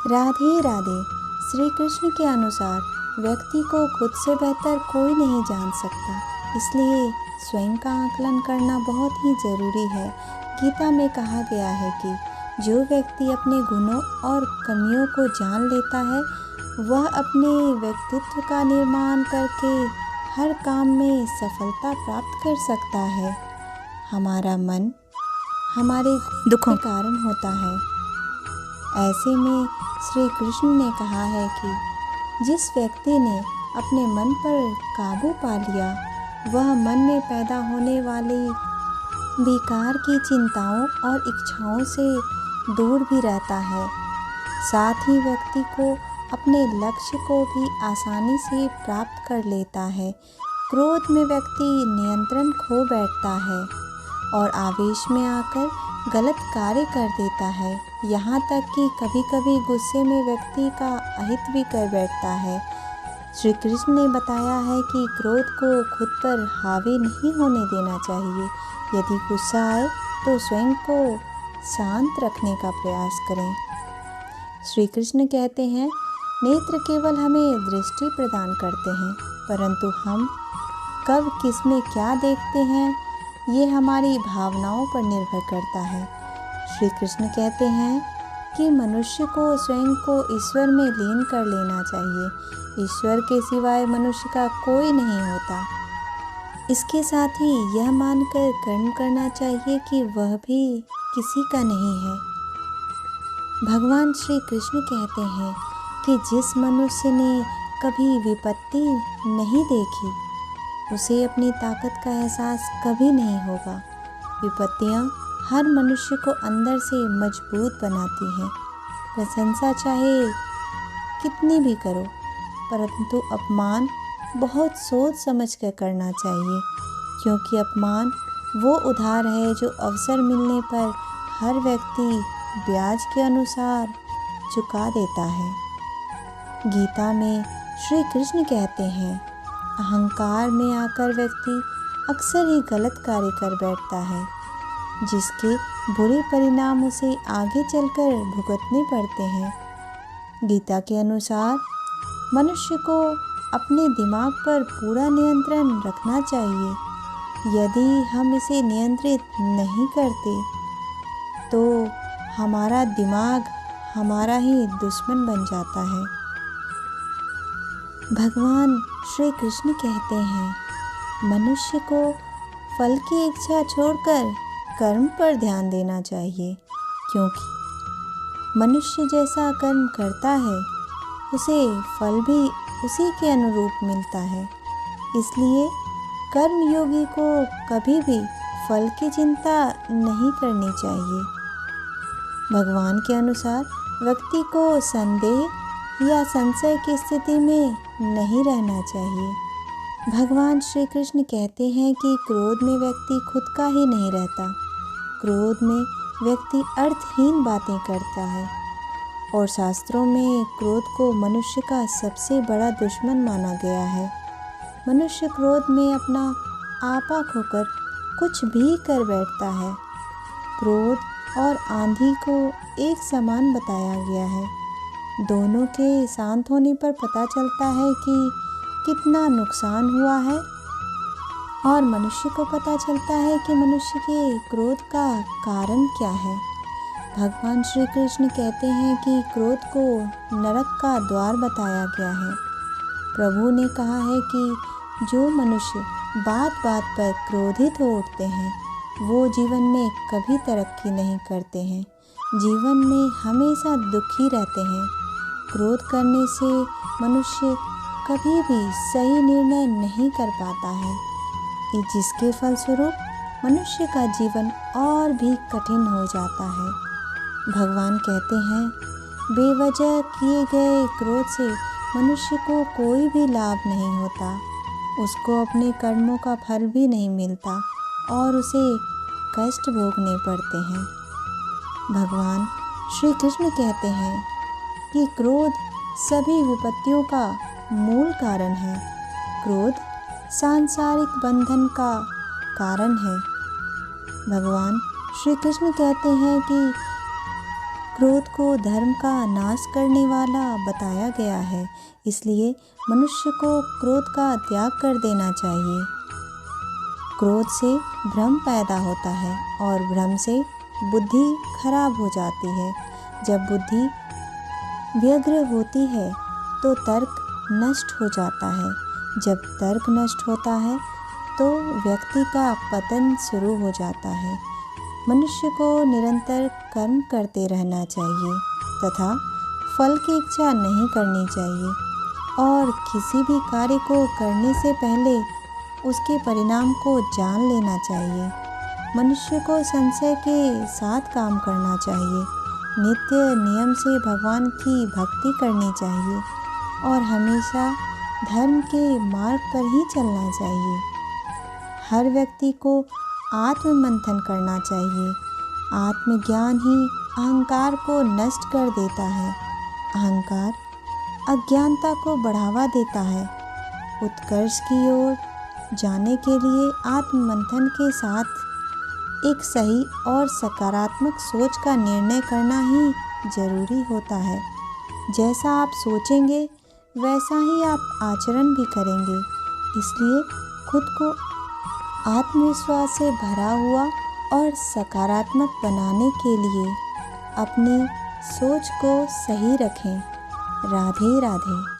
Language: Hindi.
राधे राधे। श्री कृष्ण के अनुसार व्यक्ति को खुद से बेहतर कोई नहीं जान सकता, इसलिए स्वयं का आकलन करना बहुत ही ज़रूरी है। गीता में कहा गया है कि जो व्यक्ति अपने गुणों और कमियों को जान लेता है वह अपने व्यक्तित्व का निर्माण करके हर काम में सफलता प्राप्त कर सकता है। हमारा मन हमारे दुखों के कारण होता है। ऐसे में श्री कृष्ण ने कहा है कि जिस व्यक्ति ने अपने मन पर काबू पा लिया वह मन में पैदा होने वाली बेकार की चिंताओं और इच्छाओं से दूर भी रहता है। साथ ही व्यक्ति को अपने लक्ष्य को भी आसानी से प्राप्त कर लेता है। क्रोध में व्यक्ति नियंत्रण खो बैठता है और आवेश में आकर गलत कार्य कर देता है। यहाँ तक कि कभी कभी गुस्से में व्यक्ति का अहित भी कर बैठता है। श्री कृष्ण ने बताया है कि क्रोध को खुद पर हावी नहीं होने देना चाहिए। यदि गुस्सा आए तो स्वयं को शांत रखने का प्रयास करें। श्री कृष्ण कहते हैं, नेत्र केवल हमें दृष्टि प्रदान करते हैं, परंतु हम कब किस में क्या देखते हैं ये हमारी भावनाओं पर निर्भर करता है। श्री कृष्ण कहते हैं कि मनुष्य को स्वयं को ईश्वर में लीन कर लेना चाहिए। ईश्वर के सिवाय मनुष्य का कोई नहीं होता। इसके साथ ही यह मानकर कर्म करना चाहिए कि वह भी किसी का नहीं है। भगवान श्री कृष्ण कहते हैं कि जिस मनुष्य ने कभी विपत्ति नहीं देखी उसे अपनी ताकत का एहसास कभी नहीं होगा। विपत्तियाँ हर मनुष्य को अंदर से मजबूत बनाती हैं। प्रशंसा चाहे कितनी भी करो, परंतु अपमान बहुत सोच समझ कर करना चाहिए, क्योंकि अपमान वो उधार है जो अवसर मिलने पर हर व्यक्ति ब्याज के अनुसार चुका देता है। गीता में श्री कृष्ण कहते हैं, अहंकार में आकर व्यक्ति अक्सर ही गलत कार्य कर बैठता है, जिसके बुरे परिणाम उसे आगे चलकर भुगतने पड़ते हैं। गीता के अनुसार मनुष्य को अपने दिमाग पर पूरा नियंत्रण रखना चाहिए। यदि हम इसे नियंत्रित नहीं करते तो हमारा दिमाग हमारा ही दुश्मन बन जाता है। भगवान श्री कृष्ण कहते हैं, मनुष्य को फल की इच्छा छोड़कर कर्म पर ध्यान देना चाहिए, क्योंकि मनुष्य जैसा कर्म करता है उसे फल भी उसी के अनुरूप मिलता है। इसलिए कर्मयोगी को कभी भी फल की चिंता नहीं करनी चाहिए। भगवान के अनुसार व्यक्ति को संदेह या संशय की स्थिति में नहीं रहना चाहिए। भगवान श्री कृष्ण कहते हैं कि क्रोध में व्यक्ति खुद का ही नहीं रहता। क्रोध में व्यक्ति अर्थहीन बातें करता है और शास्त्रों में क्रोध को मनुष्य का सबसे बड़ा दुश्मन माना गया है। मनुष्य क्रोध में अपना आपा खोकर कुछ भी कर बैठता है। क्रोध और आंधी को एक समान बताया गया है। दोनों के शांत होने पर पता चलता है कि कितना नुकसान हुआ है और मनुष्य को पता चलता है कि मनुष्य के क्रोध का कारण क्या है। भगवान श्री कृष्ण कहते हैं कि क्रोध को नरक का द्वार बताया गया है। प्रभु ने कहा है कि जो मनुष्य बात बात पर क्रोधित हो उठते हैं वो जीवन में कभी तरक्की नहीं करते हैं, जीवन में हमेशा दुखी रहते हैं। क्रोध करने से मनुष्य कभी भी सही निर्णय नहीं कर पाता है, जिसके फलस्वरूप मनुष्य का जीवन और भी कठिन हो जाता है। भगवान कहते हैं, बेवजह किए गए क्रोध से मनुष्य को कोई भी लाभ नहीं होता, उसको अपने कर्मों का फल भी नहीं मिलता और उसे कष्ट भोगने पड़ते हैं। भगवान श्री कृष्ण कहते हैं कि क्रोध सभी विपत्तियों का मूल कारण है। क्रोध सांसारिक बंधन का कारण है। भगवान श्री कृष्ण कहते हैं कि क्रोध को धर्म का नाश करने वाला बताया गया है, इसलिए मनुष्य को क्रोध का त्याग कर देना चाहिए। क्रोध से भ्रम पैदा होता है और भ्रम से बुद्धि खराब हो जाती है। जब बुद्धि व्यग्र होती है तो तर्क नष्ट हो जाता है। जब तर्क नष्ट होता है तो व्यक्ति का पतन शुरू हो जाता है। मनुष्य को निरंतर कर्म करते रहना चाहिए तथा फल की इच्छा नहीं करनी चाहिए और किसी भी कार्य को करने से पहले उसके परिणाम को जान लेना चाहिए। मनुष्य को संशय के साथ काम करना चाहिए, नित्य नियम से भगवान की भक्ति करनी चाहिए और हमेशा धर्म के मार्ग पर ही चलना चाहिए। हर व्यक्ति को आत्ममंथन करना चाहिए। आत्मज्ञान ही अहंकार को नष्ट कर देता है। अहंकार अज्ञानता को बढ़ावा देता है। उत्कर्ष की ओर जाने के लिए आत्ममंथन के साथ एक सही और सकारात्मक सोच का निर्णय करना ही जरूरी होता है। जैसा आप सोचेंगे वैसा ही आप आचरण भी करेंगे। इसलिए खुद को आत्मविश्वास से भरा हुआ और सकारात्मक बनाने के लिए अपनी सोच को सही रखें। राधे राधे।